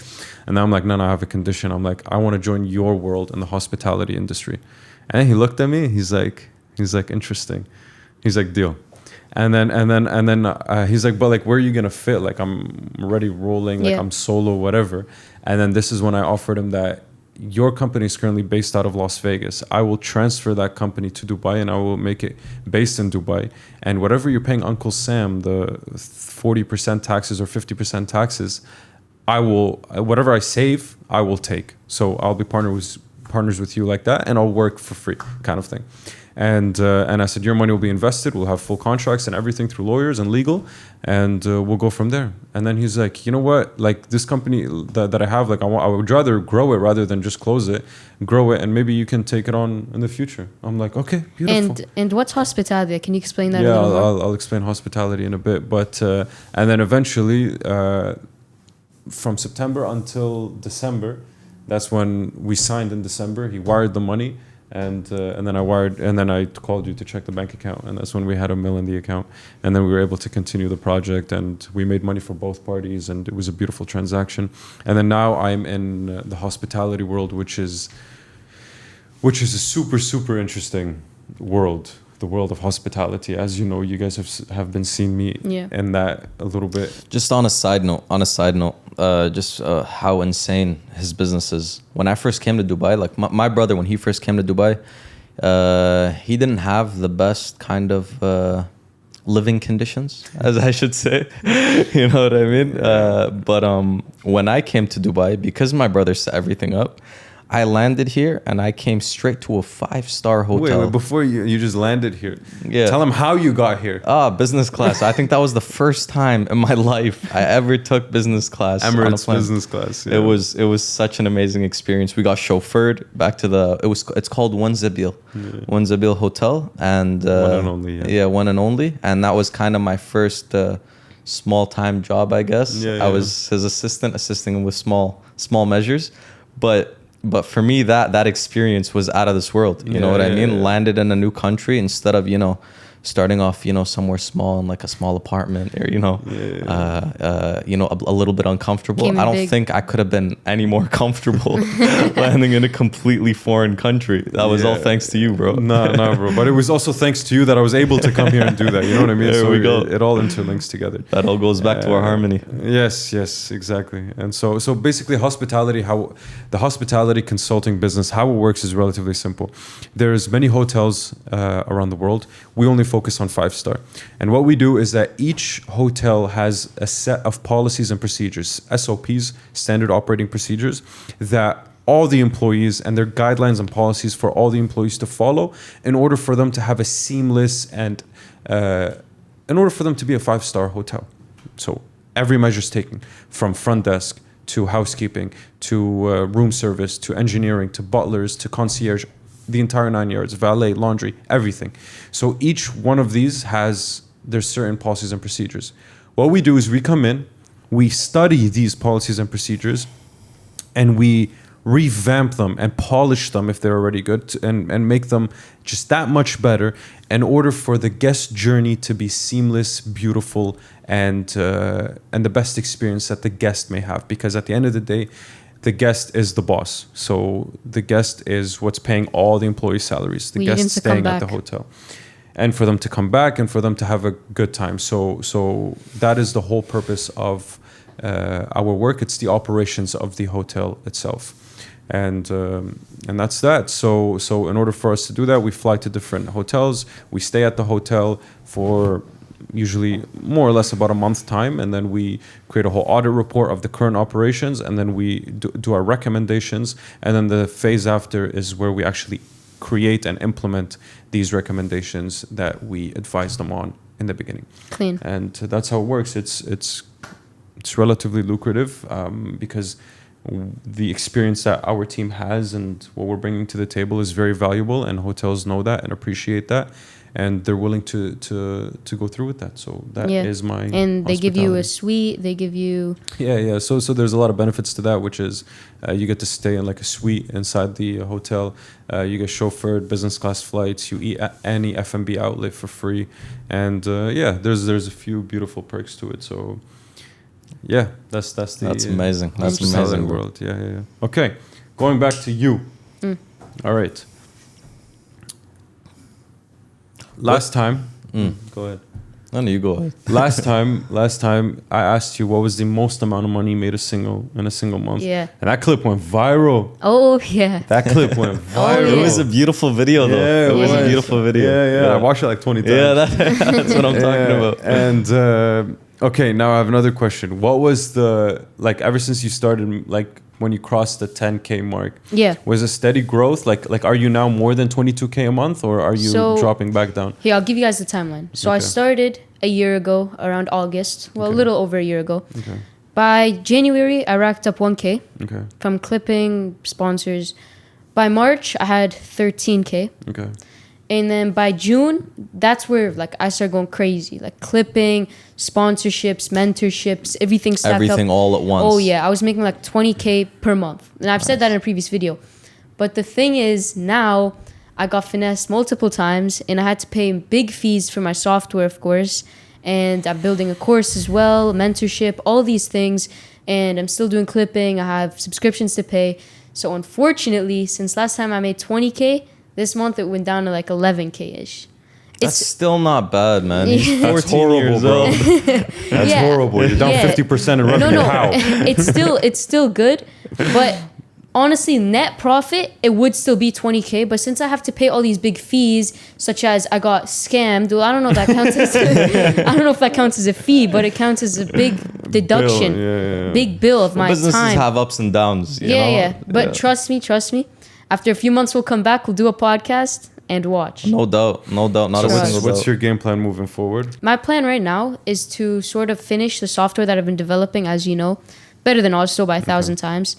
S1: And then I'm like, no, I have a condition. I'm like, I want to join your world in the hospitality industry. And he looked at me, he's like, interesting. He's like, deal. And then he's like, but like, where are you gonna fit? Like, I'm already rolling, like I'm solo, whatever. And then this is when I offered him that your company is currently based out of Las Vegas. I will transfer that company to Dubai, and I will make it based in Dubai. And whatever you're paying Uncle Sam, the 40% taxes or 50% taxes, whatever I save, I will take. So I'll be partners with you like that, and I'll work for free, kind of thing. And I said, your money will be invested. We'll have full contracts and everything through lawyers and legal, and we'll go from there. And then he's like, you know what? Like, this company that I have, like, I would rather grow it rather than just close it. Grow it, and maybe you can take it on in the future. I'm like, okay, beautiful.
S2: And what's hospitality? Can you explain that?
S1: Yeah,
S2: a little more?
S1: I'll explain hospitality in a bit. But and then eventually, from September until December, that's when we signed in December. He wired the money. And then I called you to check the bank account, and that's when we had $1 million in the account, and then we were able to continue the project, and we made money for both parties, and it was a beautiful transaction. And then now I'm in the hospitality world, which is a super interesting world, the world of hospitality. As you know, you guys have been seeing me in that a little bit.
S3: Just on a side note, how insane his business is. When I first came to Dubai, like my brother, when he first came to Dubai, he didn't have the best kind of living conditions, as I should say. You know what I mean? But when I came to Dubai, because my brother set everything up, I landed here and I came straight to a 5-star hotel.
S1: Wait, before you just landed here.
S3: Yeah.
S1: Tell him how you got here.
S3: Business class. I think that was the first time in my life I ever took business class.
S1: Emirates business class. Yeah.
S3: It was such an amazing experience. We got chauffeured back to it's called One Zabil. One Zabil Hotel, and
S1: one and only.
S3: Yeah, one and only. And that was kind of my first small-time job, I guess. I was his assistant, assisting him with small measures, but for me, that experience was out of this world. You know what I mean? Landed in a new country instead of, starting off, somewhere small in like a small apartment or, a little bit uncomfortable. I don't think I could have been any more comfortable landing in a completely foreign country. That was all thanks to you, bro.
S1: No, bro. But it was also thanks to you that I was able to come here and do that. You know what I mean?
S3: There we go.
S1: It all interlinks together.
S3: That all goes back to our harmony.
S1: Yes, exactly. And so basically the hospitality consulting business, how it works is relatively simple. There's many hotels around the world. We only focus on 5-star. And what we do is that each hotel has a set of policies and procedures, SOPs, standard operating procedures, that all the employees and their guidelines and policies for all the employees to follow in order for them to have a seamless and in order for them to be a 5-star hotel. So every measure is taken from front desk to housekeeping to room service to engineering to butlers to concierge, the entire 9 yards, valet, laundry, everything. So each one of these there's certain policies and procedures. What we do is we come in, we study these policies and procedures, and we revamp them and polish them if they're already good, and make them just that much better in order for the guest journey to be seamless, beautiful, and the best experience that the guest may have. Because at the end of the day, the guest is the boss. So the guest is what's paying all the employee salaries. The guest staying at the hotel. And for them to come back and for them to have a good time. So that is the whole purpose of our work. It's the operations of the hotel itself. And that's that. So in order for us to do that, we fly to different hotels. We stay at the hotel for usually more or less about a month time, and then we create a whole audit report of the current operations, and then we do our recommendations, and then the phase after is where we actually create and implement these recommendations that we advise them on in the beginning.
S2: Clean.
S1: And that's how it works. It's relatively lucrative because the experience that our team has and what we're bringing to the table is very valuable, and hotels know that and appreciate that, and they're willing to go through with that. So that is my
S2: and they give you a suite. They give you
S1: So there's a lot of benefits to that, which is you get to stay in like a suite inside the hotel. You get chauffeured, business class flights. You eat at any F&B outlet for free, and there's a few beautiful perks to it. So. Yeah, that's
S3: amazing. That's amazing.
S1: World. Yeah. Okay, going back to you. All right. Last time, go ahead.
S3: No, you go ahead.
S1: Last time I asked you what was the most amount of money you made in a single month.
S2: Yeah.
S1: And that clip went viral.
S2: Oh yeah.
S1: That clip went viral.
S3: It was a beautiful video though.
S1: Yeah,
S3: it was a beautiful video.
S1: Yeah. I watched it like 20 times.
S3: Yeah, that's what I'm talking about.
S1: And okay, now I have another question. What was ever since you started, like when you crossed the 10K mark?
S2: Yeah.
S1: Was it steady growth? Like are you now more than 22K a month, or are you dropping back down?
S2: Here, I'll give you guys the timeline. So I started a year ago, around August. Well, a little over a year ago.
S1: Okay.
S2: By January, I racked up 1K from clipping, sponsors. By March, I had 13K.
S1: Okay.
S2: And then by June, that's where like I started going crazy, like clipping, sponsorships, mentorships, everything stacked up.
S3: Everything all at once.
S2: Oh yeah, I was making like 20K per month. And I've said that in a previous video. But the thing is, now I got finessed multiple times and I had to pay big fees for my software, of course. And I'm building a course as well, mentorship, all these things. And I'm still doing clipping. I have subscriptions to pay. So unfortunately, since last time I made 20K, this month it went down to like 11K-ish.
S3: That's still not bad, man. He's 14
S1: horrible,
S3: years
S1: bro.
S3: old.
S1: That's horrible. You're down 50% in revenue.
S2: No.
S1: How?
S2: It's still good, but honestly, net profit it would still be 20K. But since I have to pay all these big fees, such as I got scammed, well, I don't know if that counts as I don't know if that counts as a fee, but it counts as a big deduction, big bill of my
S3: businesses
S2: time.
S3: Businesses have ups and downs. You know?
S2: But trust me. After a few months, we'll come back. We'll do a podcast and watch.
S3: No doubt. Not a single doubt.
S1: What's your game plan moving forward?
S2: My plan right now is to sort of finish the software that I've been developing, as you know, better than Austo by 1,000 times.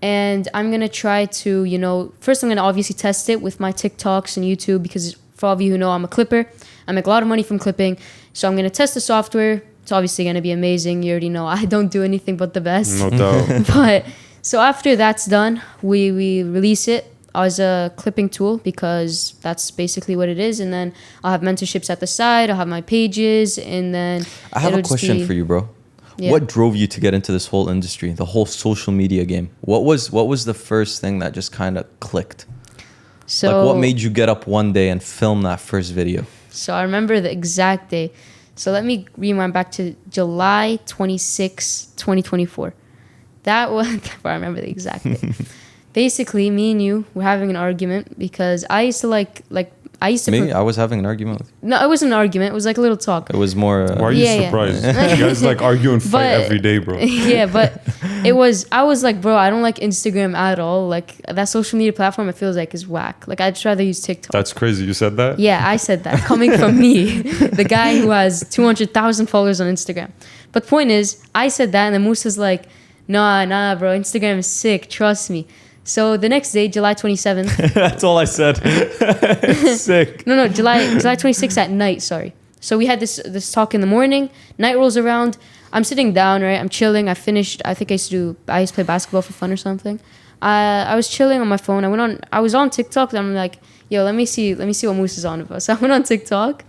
S2: And I'm going to try to, first I'm going to obviously test it with my TikToks and YouTube, because for all of you who know, I'm a clipper. I make a lot of money from clipping. So I'm going to test the software. It's obviously going to be amazing. You already know I don't do anything but the best.
S1: No doubt.
S2: But so after that's done, we release it as a clipping tool, because that's basically what it is. And then I'll have mentorships at the side. I'll have my pages, and then
S3: I have a question for you, bro. Yeah. What drove you to get into this whole industry, the whole social media game? What was the first thing that just kind of clicked? So what made you get up one day and film that first video? So
S2: I remember the exact day. So let me rewind back to July 26, 2024. That was, I remember the exact day. Basically, me and you were having an argument because I used to I was having an argument with you? No, it wasn't an argument. It was like a little talk.
S3: It was more...
S1: Why are you surprised? You guys argue and fight every day, bro.
S2: Yeah, but I was like, bro, I don't like Instagram at all. Like, that social media platform, it feels like is whack. Like, I'd just rather use TikTok.
S1: That's crazy. You said that?
S2: Yeah, I said that. Coming from me, the guy who has 200,000 followers on Instagram. But point is, I said that, and then Moussa's like, nah, bro, Instagram is sick. Trust me. So the next day, July 27th.
S3: That's all I said. Sick.
S2: No, July 26th at night, sorry. So we had this talk in the morning. Night rolls around. I'm sitting down, right? I'm chilling. I finished, I think I used to play basketball for fun or something. I was chilling on my phone. I was on TikTok, and I'm like, yo, let me see what Moose is on about. So I went on TikTok,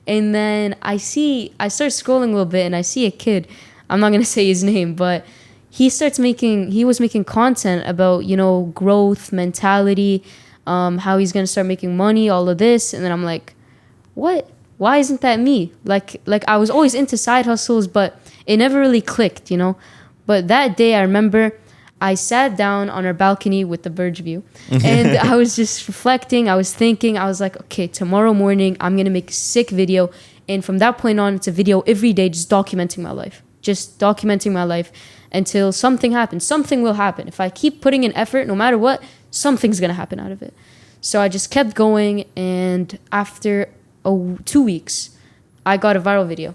S2: and then I start scrolling a little bit, and I see a kid. I'm not gonna say his name, but he was making content about, you know, growth, mentality, how he's gonna start making money, all of this. And then I'm like, what? Why isn't that me? Like I was always into side hustles, but it never really clicked, you know. But that day I remember I sat down on our balcony with the Burj view, and I was just reflecting. I was thinking, I was like, okay, tomorrow morning I'm gonna make a sick video. And from that point on, it's a video every day, just documenting my life until something happens. Something will happen. If I keep putting in effort, no matter what, something's gonna happen out of it. So I just kept going, and after 2 weeks, I got a viral video.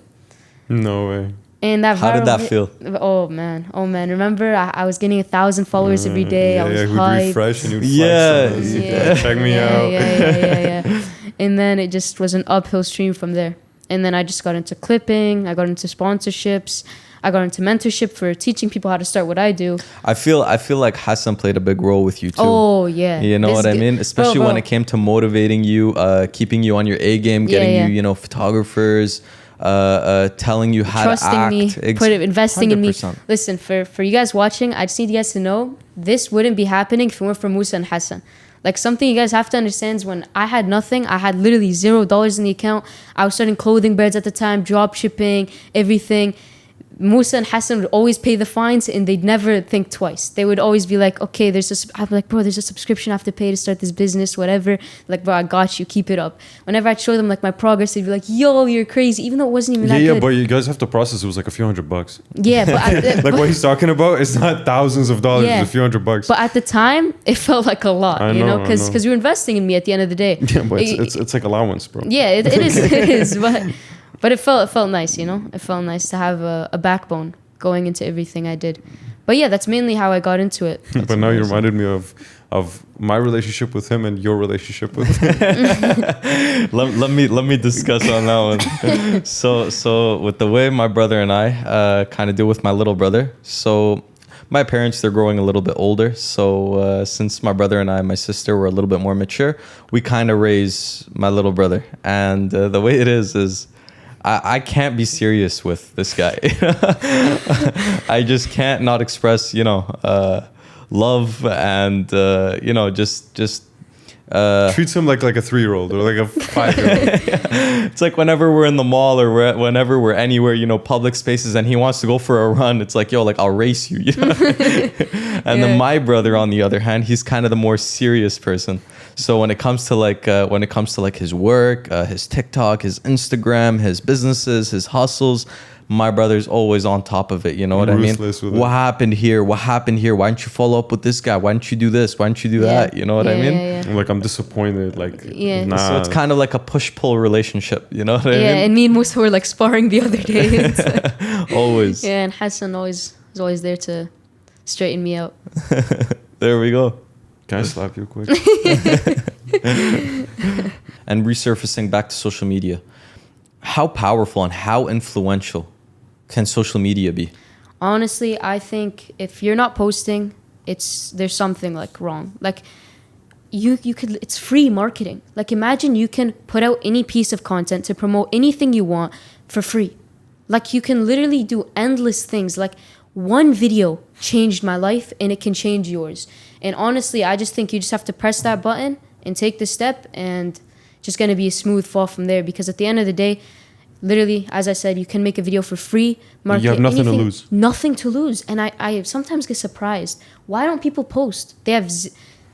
S1: No way.
S2: And that
S3: How did that feel?
S2: Oh man. Remember, I was getting 1,000 followers every day. I was
S1: we'd
S2: hyped.
S1: refresh and you'd
S3: Yeah,
S1: flex on us.
S2: Yeah.
S1: Check me out.
S2: Yeah. And then it just was an uphill stream from there. And then I just got into clipping. I got into sponsorships. I got into mentorship for teaching people how to start what I do.
S3: I feel like Hassan played a big role with you too.
S2: Oh yeah.
S3: You know what I mean? Especially when it came to motivating you, keeping you on your A game, getting you know, photographers, telling you how
S2: trusting
S3: to act.
S2: me, investing 100%. In me.
S3: 100%.
S2: Listen, for you guys watching, I just need you guys to know this wouldn't be happening if it weren't for Moussa and Hassan. Like, something you guys have to understand is when I had nothing, I had literally $0 in the account. I was starting clothing brands at the time, drop shipping, everything. Moussa and Hassan would always pay the fines, and they'd never think twice. They would always be like, okay, I'd be like, bro, there's a subscription I have to pay to start this business, whatever. Like, bro, I got you, keep it up. Whenever I'd show them like my progress, they'd be like, yo, you're crazy, even though it wasn't even that good.
S1: Yeah, but you guys have to process. It was like a few $100.
S2: Yeah, but
S1: like what he's talking about, it's not thousands of dollars, it's a few $100.
S2: But at the time, it felt like a lot, you know, because you were investing in me at the end of the day.
S1: Yeah, but it's like allowance, bro.
S2: Yeah, it is, but it felt nice, you know. It felt nice to have a backbone going into everything I did. But yeah, that's mainly how I got into it.
S1: But now you reminded me of my relationship with him and your relationship with him.
S3: let me discuss on that one. So with the way my brother and I kind of deal with my little brother. So my parents, they're growing a little bit older. So since my brother and my sister were a little bit more mature, we kind of raise my little brother. And the way it is I can't be serious with this guy. I just can't not express, you know, love and, you know, just
S1: treats him like a 3-year-old or like a 5-year-old.
S3: It's like whenever we're in the mall or whenever we're anywhere, you know, public spaces, and he wants to go for a run, it's like, yo, like, I'll race you, you know? And then my brother, on the other hand, he's kind of the more serious person. So when it comes to like his work, his TikTok, his Instagram, his businesses, his hustles, my brother's always on top of it. You know what I mean? What happened here? Why didn't you follow up with this guy? Why didn't you do this? Why didn't you do that? You know what I mean?
S2: Yeah.
S1: Like, I'm disappointed. Like, nah.
S3: So it's kind of like a push-pull relationship. You know what I mean?
S2: Yeah, and me and Moussa were like sparring the other day.
S3: Always.
S2: Yeah, and Hassan was always there to straighten me out.
S3: There we go.
S1: Can I slap you quick?
S3: And resurfacing back to social media, how powerful and how influential can social media be?
S2: Honestly, I think if you're not posting, there's something like wrong. Like, you could, it's free marketing. Like, imagine you can put out any piece of content to promote anything you want for free. Like, you can literally do endless things. Like, one video changed my life, and it can change yours. And honestly, I just think you just have to press that button and take the step, and just going to be a smooth fall from there. Because at the end of the day, literally, as I said, you can make a video for free. Market
S1: you have nothing
S2: anything,
S1: to lose.
S2: Nothing to lose. And I sometimes get surprised. Why don't people post? They have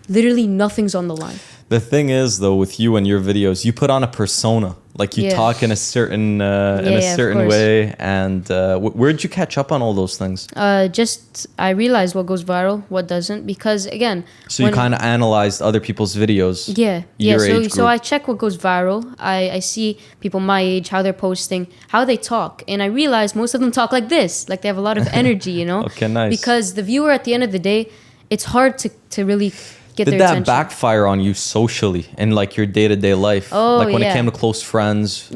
S2: literally nothing's on the line.
S3: The thing is, though, with you and your videos, you put on a persona. Like, you talk in a certain way. And where'd you catch up on all those things?
S2: Just I realized what goes viral, what doesn't, because again.
S3: So you kind of analyzed other people's videos.
S2: Yeah. So I check what goes viral. I see people my age, how they're posting, how they talk, and I realize most of them talk like this, like they have a lot of energy, you know.
S3: Okay, nice.
S2: Because the viewer, at the end of the day, it's hard to really get their attention.
S3: Did that backfire on you socially in like your day-to-day life?
S2: Oh,
S3: like when it came to close friends?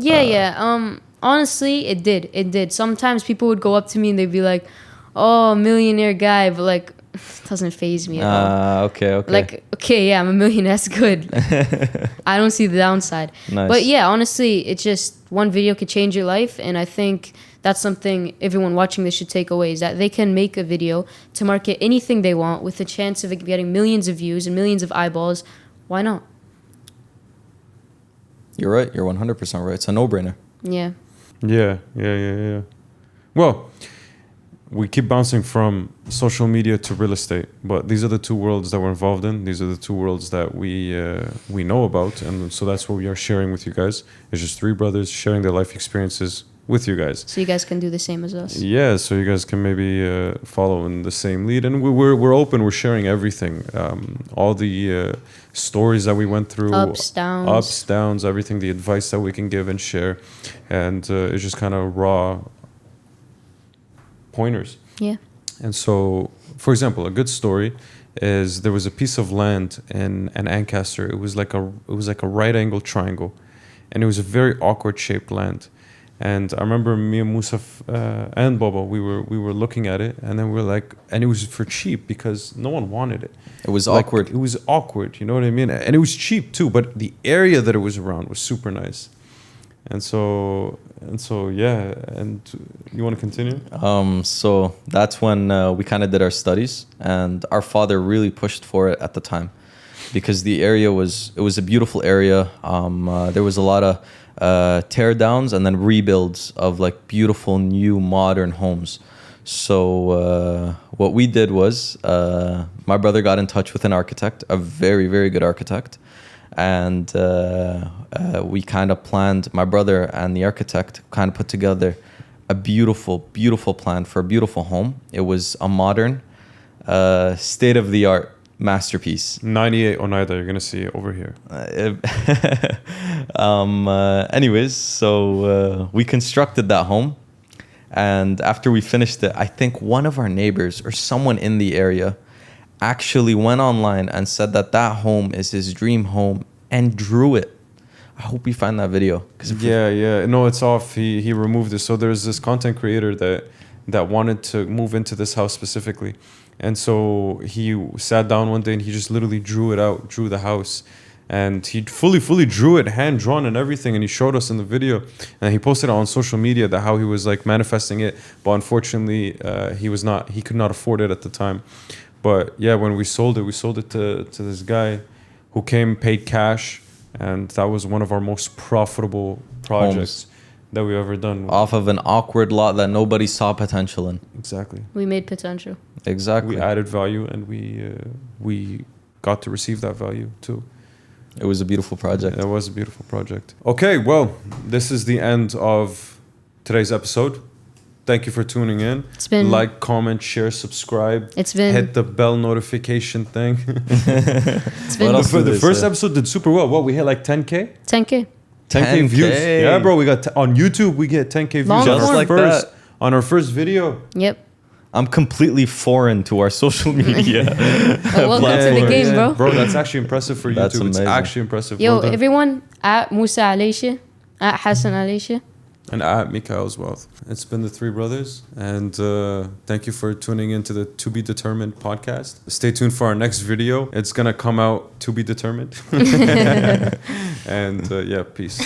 S2: Honestly, it did. Sometimes people would go up to me and they'd be like, oh, millionaire guy. But like, doesn't faze me at all.
S3: Okay.
S2: Like, okay, yeah, I'm a millionaire. That's good. I don't see the downside.
S3: Nice.
S2: But yeah, honestly, it's just one video could change your life. And I think that's something everyone watching this should take away, is that they can make a video to market anything they want with a chance of it getting millions of views and millions of eyeballs. Why not?
S3: You're right. You're 100% right. It's a no-brainer.
S2: Yeah.
S1: Yeah. Well, we keep bouncing from social media to real estate, but these are the two worlds that we're involved in. These are the two worlds that we know about, and so that's what we are sharing with you guys. It's just three brothers sharing their life experiences with you guys.
S2: So you guys can do the same as us.
S1: Yeah, so you guys can maybe follow in the same lead, and we're open. We're sharing everything, all the stories that we went through,
S2: Ups, downs,
S1: everything, the advice that we can give and share, and it's just kind of raw pointers.
S2: Yeah.
S1: And so, for example, a good story is there was a piece of land in Ancaster. It was like a right angle triangle, and it was a very awkward shaped land. And I remember me and Moussa and Bobo, we were looking at it, and then we were like, and it was for cheap because no one wanted it.
S3: It was
S1: Like,
S3: awkward.
S1: It was awkward, you know what I mean? And it was cheap too, but the area that it was around was super nice. And so yeah. And you want to continue?
S3: So that's when we kind of did our studies, and our father really pushed for it at the time, because the area was a beautiful area. There was a lot of tear downs and then rebuilds of like beautiful new modern homes. So what we did was my brother got in touch with an architect, a very, very good architect. And we kind of planned, my brother and the architect kind of put together a beautiful, beautiful plan for a beautiful home. It was a modern, state-of-the-art masterpiece.
S1: 98 Oneida, you're going to see it over here.
S3: Anyways, so we constructed that home. And after we finished it, I think one of our neighbors or someone in the area actually went online and said that home is his dream home and drew it. I hope we find that video.
S1: Yeah. No, it's off. He removed it. So there's this content creator that wanted to move into this house specifically. And so he sat down one day and he just literally drew the house. And he fully drew it, hand drawn and everything. And he showed us in the video. And he posted it on social media that how he was like manifesting it. But unfortunately, he could not afford it at the time. But yeah, when we sold it to this guy who paid cash, and that was one of our most profitable projects that we've ever done.
S3: Off of an awkward lot that nobody saw potential in.
S1: Exactly.
S2: We made potential.
S3: Exactly.
S1: We added value, and we got to receive that value too.
S3: It was a beautiful project.
S1: It was a beautiful project. Okay, well, this is the end of today's episode. Thank you for tuning in.
S2: It's been
S1: like, comment, share, subscribe.
S2: It's been
S1: hit the bell notification thing.
S2: It's been
S1: The first episode did super well. What, we hit like 10K?
S2: 10K.
S1: 10K views. Yeah, bro. We got on YouTube. We get 10K views
S2: Long
S1: on
S2: form.
S1: our
S3: Like
S1: first
S3: that.
S1: on our first video.
S2: Yep.
S3: I'm completely foreign to our social media.
S2: Welcome to the game, bro.
S1: Bro, that's actually impressive for
S3: That's
S1: YouTube. It's
S3: amazing.
S1: actually impressive.
S2: Yo,
S1: Well done.
S2: everyone at Moussa Alayshi, at Hassan Alayshi.
S1: And at Mikael as well. It's been the three brothers, and thank you for tuning into the To Be Determined podcast. Stay tuned for our next video. It's gonna come out to be determined. And yeah, peace.